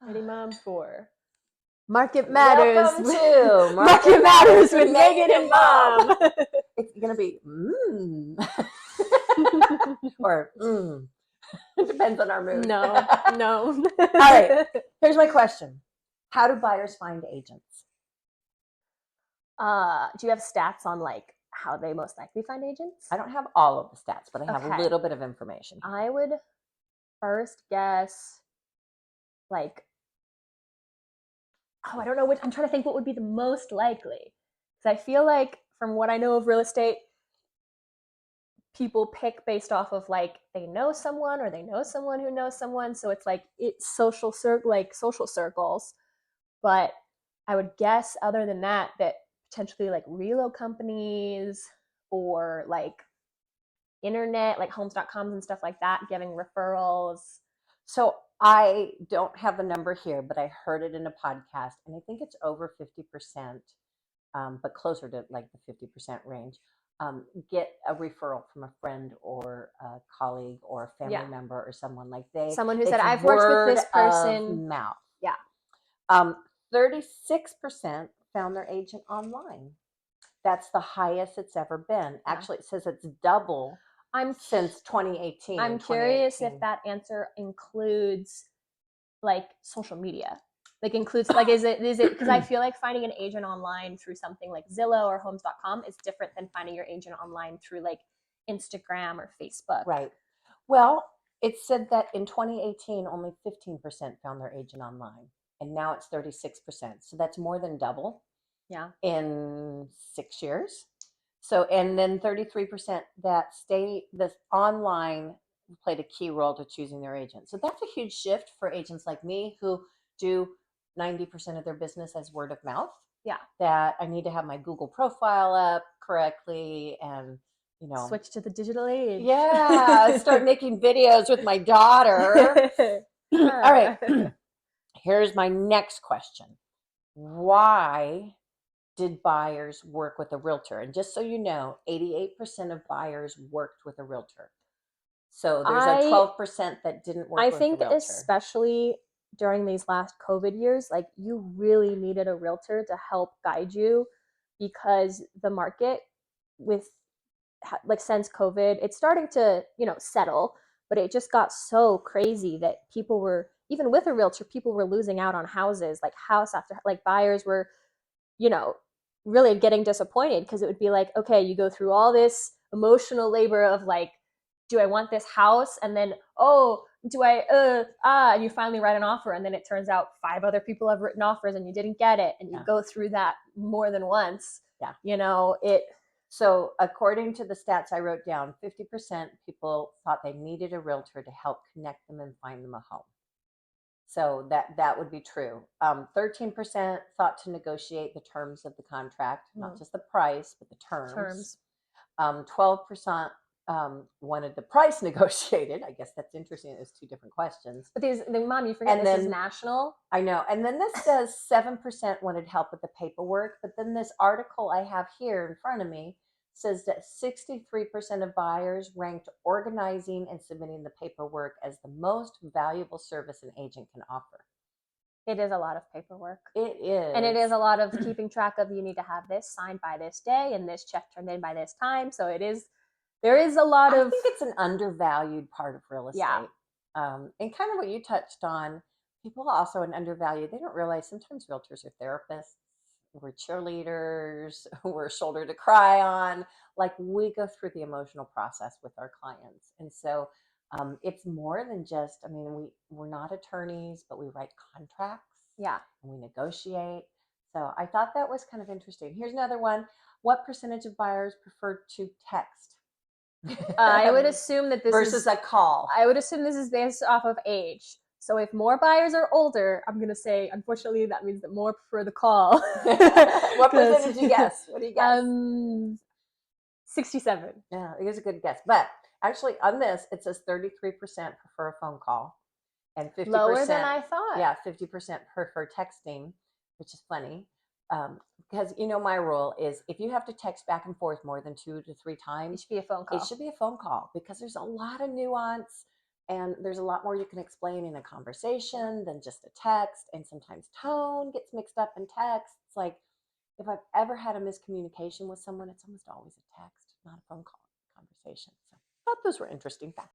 Ready, Mom? 4. Market Matters. Welcome to Market Matters with Megan and Mom. It's going to be or It depends on our mood. No. All right. Here's my question. How do buyers find agents? Do you have stats on like how they most likely find agents? I don't have all of the stats, but I have a Okay. little bit of information. I would first guess like, I don't know what, I'm trying to think what would be the most likely. Because I feel like from what I know of real estate, people pick based off of like they know someone or they know someone who knows someone. So it's like it's social circles. But I would guess other than that potentially like relo companies or like internet, like homes.coms and stuff like that, giving referrals. So I don't have the number here, but I heard it in a podcast, and I think it's over 50%, but closer to like the 50% range. Get a referral from a friend or a colleague or a family member or someone like someone who said, I've worked with this person. Mouth. Yeah. 36% found their agent online. That's the highest it's ever been. Actually, it says it's double since 2018. I'm curious if that answer includes like social media. Like includes like is it because I feel like finding an agent online through something like Zillow or homes.com is different than finding your agent online through like Instagram or Facebook. Right. Well, it said that in 2018 only 15% found their agent online, and now it's 36%. So that's more than double. Yeah. In 6 years. So, and then 33% that this online played a key role to choosing their agent. So that's a huge shift for agents like me who do 90% of their business as word of mouth. Yeah. That I need to have my Google profile up correctly and, switch to the digital age. Yeah. Start making videos with my daughter. All right. Here's my next question. Why did buyers work with a realtor? And just so you know, 88% of buyers worked with a realtor. So there's a 12% that didn't work with a realtor. I think especially during these last COVID years, like you really needed a realtor to help guide you because the market since COVID, it's starting to, settle, but it just got so crazy that people were, even with a realtor, people were losing out on houses, like house after, like buyers were, really getting disappointed because it would be like, okay, you go through all this emotional labor of like, do I want this house? And then, do I, and you finally write an offer. And then it turns out 5 other people have written offers and you didn't get it. And you go through that more than once. Yeah. So according to the stats I wrote down, 50% people thought they needed a realtor to help connect them and find them a home. So that would be true. 13% thought to negotiate the terms of the contract, not just the price, but the terms. 12% wanted the price negotiated. I guess that's interesting. There's 2 different questions. But Mom, you forget this is national. I know. And then this says 7% wanted help with the paperwork. But then this article I have here in front of me says that 63% of buyers ranked organizing and submitting the paperwork as the most valuable service an agent can offer. It is a lot of paperwork. It is. And it is a lot of keeping track of, you need to have this signed by this day and this check turned in by this time. So there is a lot of... I think it's an undervalued part of real estate. Yeah. And kind of what you touched on, people also an undervalued, they don't realize sometimes realtors are therapists. We're cheerleaders, we're a shoulder to cry on. Like we go through the emotional process with our clients. And so it's more than just, we're not attorneys, but we write contracts. Yeah. And we negotiate. So I thought that was kind of interesting. Here's another one. What percentage of buyers prefer to text? I would assume that this versus a call. I would assume this is based off of age. So if more buyers are older, I'm going to say, unfortunately, that means that more prefer the call. What percentage did you guess? What do you guess? 67. Yeah, it is a good guess. But actually on this, it says 33% prefer a phone call. And 50%. Lower than I thought. Yeah, 50% prefer texting, which is funny. Because my rule is if you have to text back and forth more than 2 to 3 times, it should be a phone call. It should be a phone call because there's a lot of nuance. And there's a lot more you can explain in a conversation than just a text. And sometimes tone gets mixed up in text. It's like, if I've ever had a miscommunication with someone, it's almost always a text, not a phone call conversation. So I thought those were interesting facts.